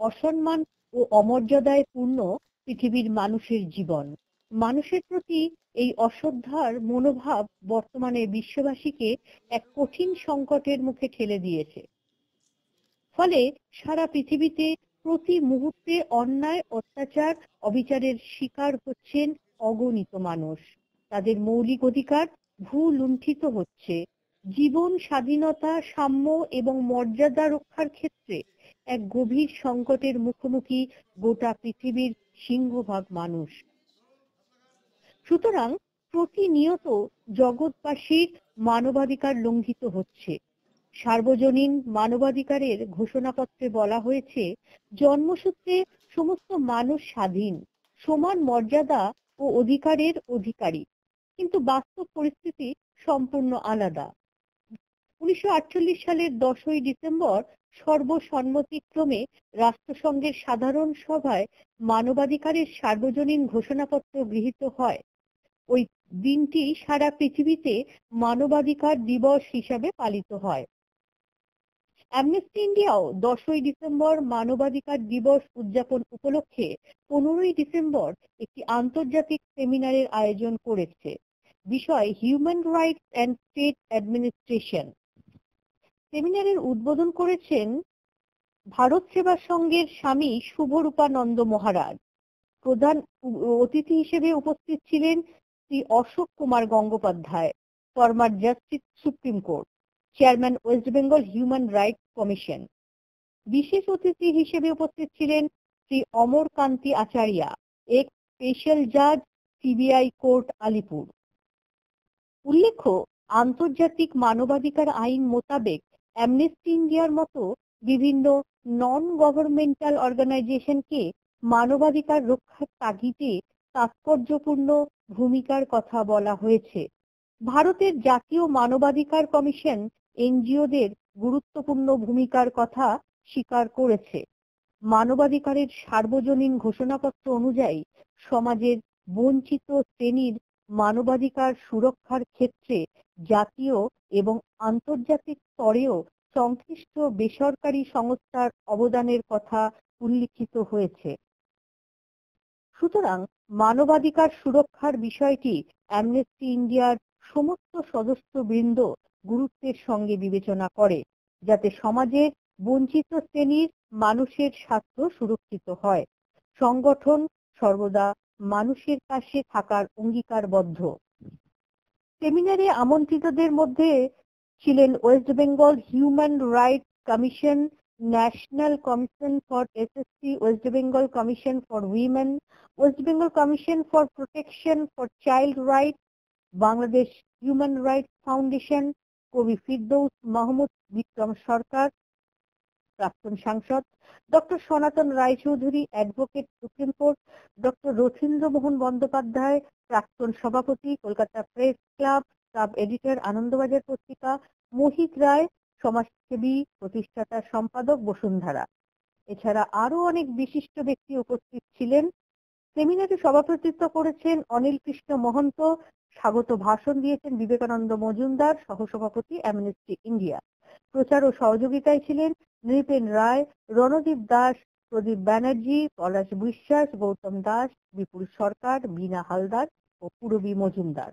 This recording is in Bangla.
অসম্মান ও অমর্যাদায় পূর্ণ পৃথিবীর মানুষের জীবন। মানুষের প্রতি এই অশ্রদ্ধার মনোভাব বর্তমানে বিশ্ববাসীকে এক কঠিন সংকটের মুখে ঠেলে দিয়েছে। ফলে সারা পৃথিবীতে প্রতি মুহূর্তে অন্যায়, অত্যাচার, অবিচারের শিকার হচ্ছেন অগণিত মানুষ। তাদের মৌলিক অধিকার ভূলুণ্ঠিত হচ্ছে। জীবন, স্বাধীনতা, সাম্য এবং মর্যাদা রক্ষার ক্ষেত্রে এক গভীর সংকটের মুখোমুখি গোটা পৃথিবীর সিংহভাগ মানুষ। সুতরাং প্রতিনিয়ত জগৎবাসীর মানবাধিকার লঙ্ঘিত হচ্ছে। সার্বজনীন মানবাধিকারের ঘোষণাপত্রে বলা হয়েছে, জন্মসূত্রে সমস্ত মানুষ স্বাধীন, সমান মর্যাদা ও অধিকারের অধিকারী। কিন্তু বাস্তব পরিস্থিতি সম্পূর্ণ আলাদা। 1948 সালের 10ই ডিসেম্বর সর্বসম্মতিক্রমে রাষ্ট্রসংঘের সাধারণ সভায় মানবাধিকারের সার্বজনীন ঘোষণাপত্র গৃহীত হয়। ওই দিনটি সারা পৃথিবীতে মানবাধিকার দিবস হিসাবে পালিত হয়। অ্যামনেস্টি ইন্ডিয়াও 10ই ডিসেম্বর মানবাধিকার দিবস উদযাপন উপলক্ষে 15ই ডিসেম্বর একটি আন্তর্জাতিক সেমিনারের আয়োজন করেছে। বিষয় human rights and state administration. সেমিনারের উদ্বোধন করেছেন ভারত সেবা সংঘের স্বামী শুভরূপানন্দ মহারাজ। প্রধান অতিথি হিসেবে উপস্থিত ছিলেন Shri Ashok Kumar Gangopadhyay, former justice supreme court, chairman west Bengal human rights commission. বিশেষ অতিথি হিসেবে উপস্থিত ছিলেন শ্রী অমর কান্তি আচার্যা, এক্স স্পেশাল জাজ, সিবিআই কোর্ট, আলিপুর। উল্লেখ্য, আন্তর্জাতিক মানবাধিকার আইন মোতাবেক অ্যামনেস্টি ইন্ডিয়ার মতো বিভিন্ন নন গভর্নমেন্টাল অর্গানাইজেশনকে মানবাধিকার রক্ষার তাগিদে তাৎপর্যপূর্ণ ভূমিকার কথা বলা হয়েছে। ভারতের জাতীয় মানবাধিকার কমিশন এনজিওদের গুরুত্বপূর্ণ ভূমিকার কথা স্বীকার করেছে। মানবাধিকারের সার্বজনীন ঘোষণাপত্র অনুযায়ী সমাজের বঞ্চিত শ্রেণীর মানবাধিকার সুরক্ষার ক্ষেত্রে জাতীয় এবং আন্তর্জাতিক স্তরেও সংশ্লিষ্ট বেসরকারি সংস্থার অবদানের কথা উল্লিখিত হয়েছে। সুতরাং মানবাধিকার সুরক্ষার বিষয়টি অ্যামনেস্টি ইন্ডিয়ার সমস্ত সদস্যবৃন্দ গুরুত্বের সঙ্গে বিবেচনা করে, যাতে সমাজের বঞ্চিত শ্রেণীর মানুষের স্বার্থ সুরক্ষিত হয়। সংগঠন সর্বদা মানুষের পাশে থাকার অঙ্গীকারবদ্ধ। সেমিনারে আমন্ত্রিতদের মধ্যে ছিলেন West Bengal human rights commission, national commission for SSC, West Bengal commission for women, West Bengal commission for protection for child rights, Bangladesh human rights foundation, কবি ফিরদৌস মাহমুদ বিক্রম সরকার, প্রাক্তন সাংসদ, doctor Sanatan Raychaudhuri, advocate, supreme court, doctor Rathindra Mohan Bandyopadhyay, প্রাক্তন সভাপতি, Kolkata press club, sub editor, Anandabazar Patrika, Mohit রায়, সমাজসেবী, প্রতিষ্ঠাতা সম্পাদক, বসুন্ধরা। এছাড়া আরো অনেক বিশিষ্ট ব্যক্তি উপস্থিত ছিলেন। সেমিনারে সভাপতিত্ব করেছেন অনিল কৃষ্ণ মহন্ত, স্বাগত ভাষণ দিয়েছেন বিবেকানন্দ মজুমদার, সহসভাপতি অ্যামনেস্টি ইন্ডিয়া। প্রচার ও সহযোগিতায় ছিলেন নৃপেন রায়, রণদীপ দাস, প্রদীপ ব্যানার্জি, পলাশ বিশ্বাস, গৌতম দাস, বিপুল সরকার, বীণা হালদার ও পূরবী মজুমদার।